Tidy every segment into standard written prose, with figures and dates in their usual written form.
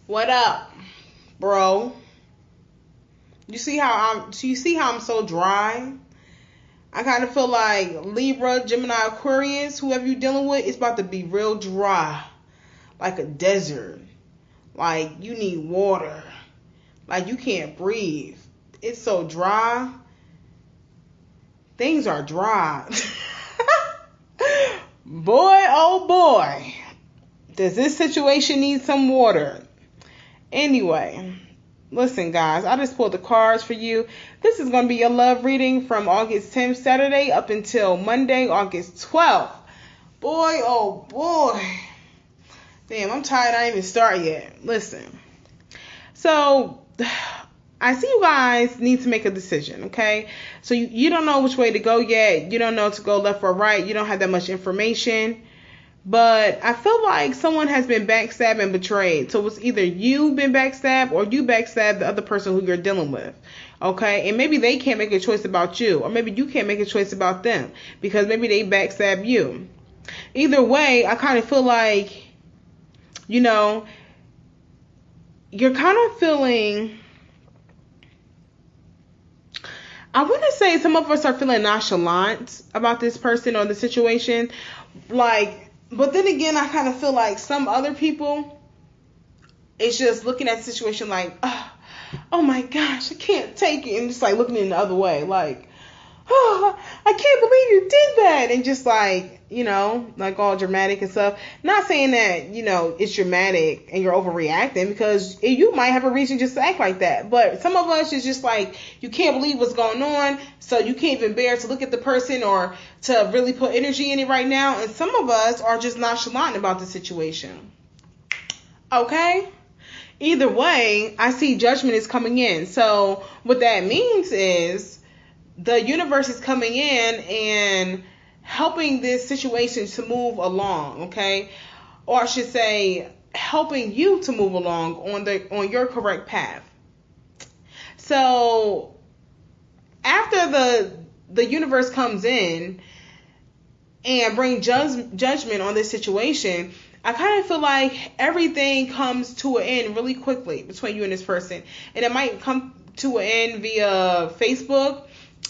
What up, bro? You see how I'm so dry? I kind of feel like Libra, Gemini, Aquarius, whoever you're dealing with, it's about to be real dry, like a desert. Like you need water. Like you can't breathe. It's so dry. Things are dry. Boy, oh boy. Does this situation need some water? Anyway, listen, guys, I just pulled the cards for you. This is going to be your love reading from August 10th, Saturday, up until Monday, August 12th. Boy, oh boy. Damn, I'm tired. I didn't even start yet. Listen. So, I see you guys need to make a decision, okay? So, you don't know which way to go yet. You don't know to go left or right. You don't have that much information. But I feel like someone has been backstabbed and betrayed. So it's either you been backstabbed or you backstabbed the other person who you're dealing with. Okay? And maybe they can't make a choice about you. Or maybe you can't make a choice about them. Because maybe they backstabbed you. Either way, I kind of feel like, you know, you're kind of feeling... I want to say some of us are feeling nonchalant about this person or the situation. Like... But then again, I kind of feel like some other people, it's just looking at the situation like, oh my gosh, I can't take it. And just like looking in the other way, like, oh, I can't believe you did that. And just like, you know, like all dramatic and stuff. Not saying that, you know, it's dramatic and you're overreacting, because you might have a reason just to act like that. But some of us is just like, you can't believe what's going on. So you can't even bear to look at the person or to really put energy in it right now. And some of us are just nonchalant about the situation. Okay? Either way, I see judgment is coming in. So what that means is the universe is coming in and helping this situation to move along, okay? Or I should say, helping you to move along on your correct path. So after the universe comes in and bring judgment on this situation, I kind of feel like everything comes to an end really quickly between you and this person. And it might come to an end via Facebook,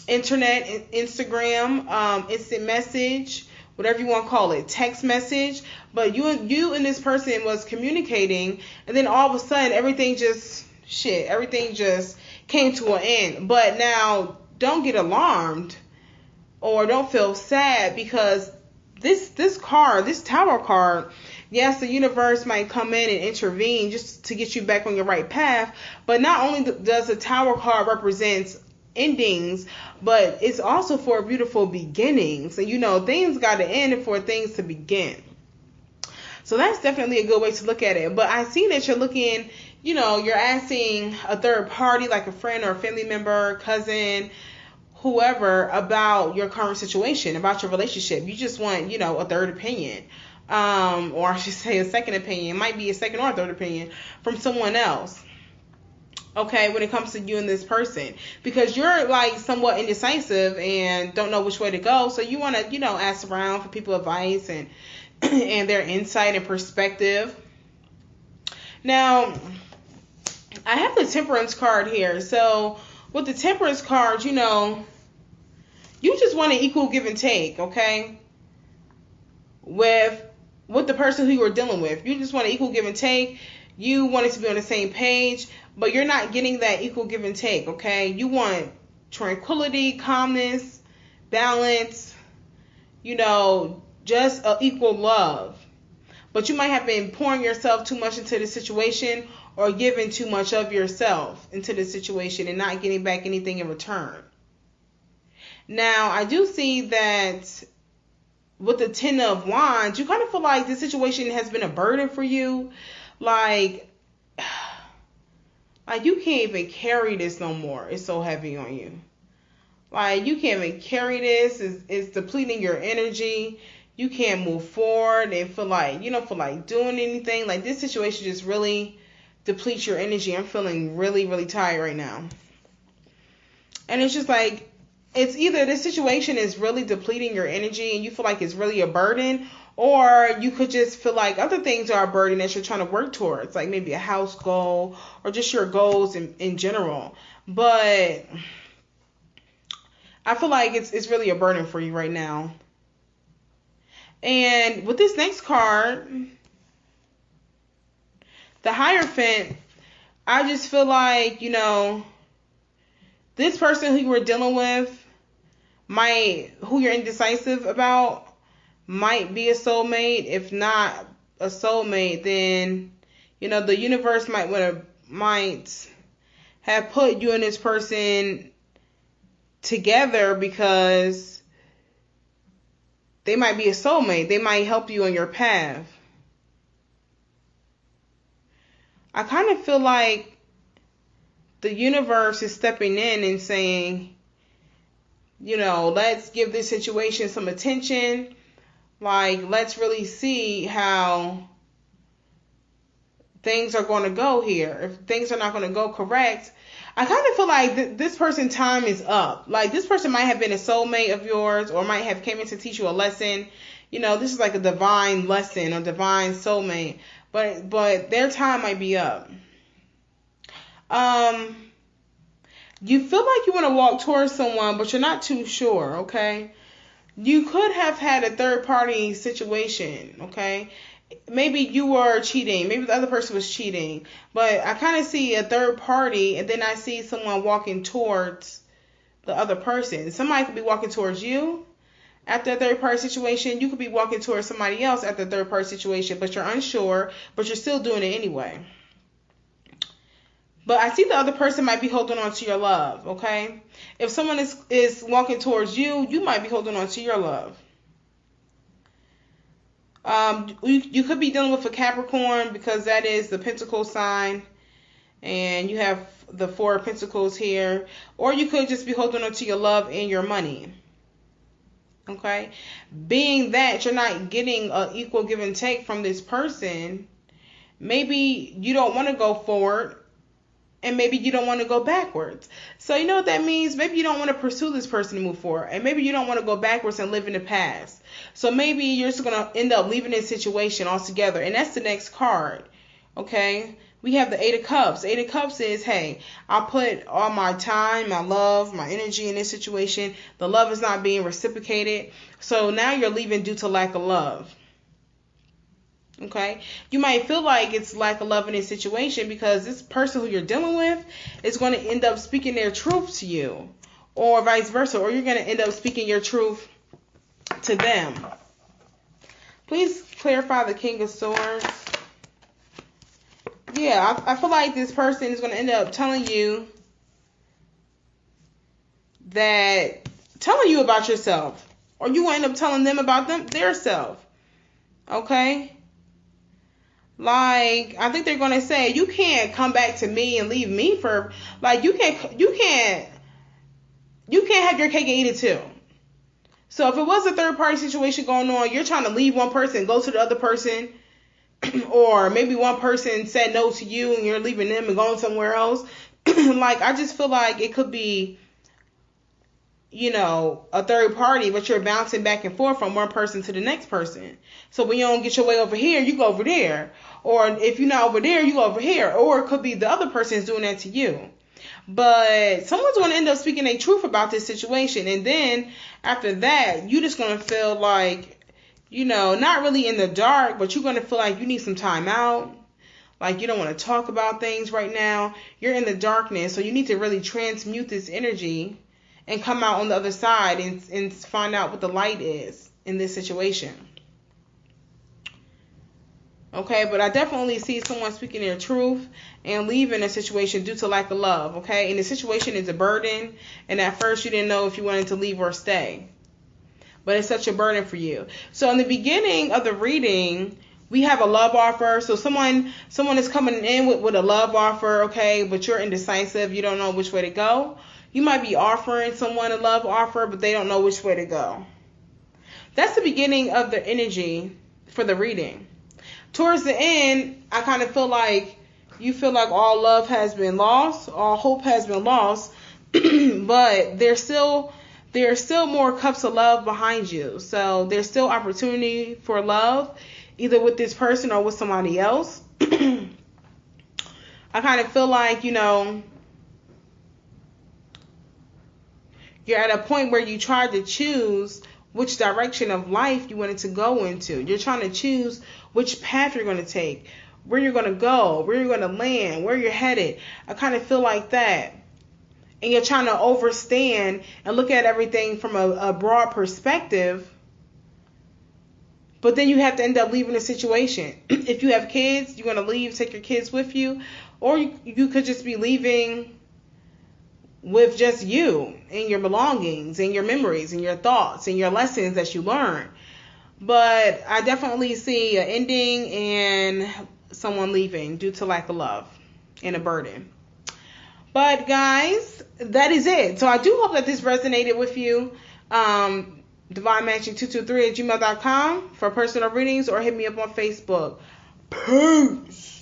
internet, Instagram, instant message, whatever you want to call it, text message. But you and this person was communicating, and then all of a sudden everything just came to an end. But now don't get alarmed or don't feel sad, because this tower card, yes, the universe might come in and intervene just to get you back on your right path. But not only does the tower card represent endings, but it's also for a beautiful beginning. So, you know, things got to end for things to begin. So that's definitely a good way to look at it. But I see that you're looking, you know, you're asking a third party, like a friend or a family member, cousin, whoever, about your current situation, about your relationship. You just want, you know, a third opinion. Or I should say a second opinion. It might be a second or third opinion from someone else. Okay, when it comes to you and this person, because you're like somewhat indecisive and don't know which way to go. So you want to, you know, ask around for people advice and and their insight and perspective. Now, I have the Temperance card here. So with the Temperance card, you know, you just want an equal give and take, okay? With the person who you're dealing with. You just want an equal give and take. You want it to be on the same page, but you're not getting that equal give and take, okay? You want tranquility, calmness, balance, you know, just equal love. But you might have been pouring yourself too much into the situation, or giving too much of yourself into the situation and not getting back anything in return. Now, I do see that with the Ten of Wands, you kind of feel like this situation has been a burden for you. Like you can't even carry this no more. It's so heavy on you. Like you can't even carry this. It's depleting your energy. You can't move forward and feel like you don't feel like doing anything. Like this situation just really depletes your energy. I'm feeling really, really tired right now. And it's just like it's either this situation is really depleting your energy and you feel like it's really a burden, or you could just feel like other things are a burden that you're trying to work towards, like maybe a house goal or just your goals in general. But I feel like it's really a burden for you right now. And with this next card, the Hierophant, I just feel like, this person who you were dealing with who you're indecisive about, might be a soulmate. If not a soulmate, then, the universe might have put you and this person together because they might be a soulmate. They might help you on your path. I kind of feel like the universe is stepping in and saying, let's give this situation some attention. Like, let's really see how things are going to go here. If things are not going to go correct, I kind of feel like this person's time is up. Like, this person might have been a soulmate of yours, or might have came in to teach you a lesson. This is like a divine lesson or divine soulmate. But their time might be up. You feel like you want to walk towards someone, but you're not too sure, okay? You could have had a third-party situation, okay? Maybe you were cheating. Maybe the other person was cheating. But I kind of see a third party, and then I see someone walking towards the other person. Somebody could be walking towards you after a third-party situation. You could be walking towards somebody else after a third-party situation, but you're unsure, but you're still doing it anyway. But I see the other person might be holding on to your love, okay? If someone is walking towards you, you might be holding on to your love. You could be dealing with a Capricorn, because that is the Pentacle sign, and you have the Four of Pentacles here. Or you could just be holding on to your love and your money, okay? Being that you're not getting an equal give and take from this person, maybe you don't want to go forward, and maybe you don't want to go backwards. So you know what that means? Maybe you don't want to pursue this person to move forward. And maybe you don't want to go backwards and live in the past. So maybe you're just going to end up leaving this situation altogether. And that's the next card. Okay? We have the Eight of Cups. Eight of Cups is, hey, I put all my time, my love, my energy in this situation. The love is not being reciprocated. So now you're leaving due to lack of love. Okay, you might feel like it's lack of love in this situation because this person who you're dealing with is going to end up speaking their truth to you, or vice versa, or you're going to end up speaking your truth to them. Please clarify the King of Swords. Yeah, I feel like this person is going to end up telling you about yourself, or you will end up telling them about their self. Okay. Like, I think they're going to say, you can't come back to me and leave me for, like, you can't have your cake and eat it too. So if it was a third party situation going on, you're trying to leave one person, go to the other person, or maybe one person said no to you and you're leaving them and going somewhere else. Like, I just feel like it could be, a third party, but you're bouncing back and forth from one person to the next person. So when you don't get your way over here, you go over there. Or if you're not over there, you go over here. Or it could be the other person is doing that to you. But someone's going to end up speaking a truth about this situation. And then after that, you're just going to feel like, not really in the dark, but you're going to feel like you need some time out. Like you don't want to talk about things right now. You're in the darkness. So you need to really transmute this energy and come out on the other side and find out what the light is in this situation. Okay, but I definitely see someone speaking their truth and leaving a situation due to lack of love, okay? And the situation is a burden, and at first you didn't know if you wanted to leave or stay. But it's such a burden for you. So in the beginning of the reading, we have a love offer. So someone is coming in with a love offer, okay, but you're indecisive. You don't know which way to go. You might be offering someone a love offer, but they don't know which way to go. That's the beginning of the energy for the reading. Towards the end, I kind of feel like you feel like all love has been lost, all hope has been lost, but there's there's still more cups of love behind you. So there's still opportunity for love, either with this person or with somebody else. I kind of feel like, you know, you're at a point where you try to choose which direction of life you wanted to go into. You're trying to choose which path you're going to take, where you're going to go, where you're going to land, where you're headed. I kind of feel like that. And you're trying to overstand and look at everything from a broad perspective. But then you have to end up leaving the situation. If you have kids, you're going to leave, take your kids with you. Or you could just be leaving with just you and your belongings and your memories and your thoughts and your lessons that you learn. But I definitely see an ending and someone leaving due to lack of love and a burden. But guys, that is it. So I do hope that this resonated with you. DivineMatching223@gmail.com for personal readings, or hit me up on Facebook. Peace.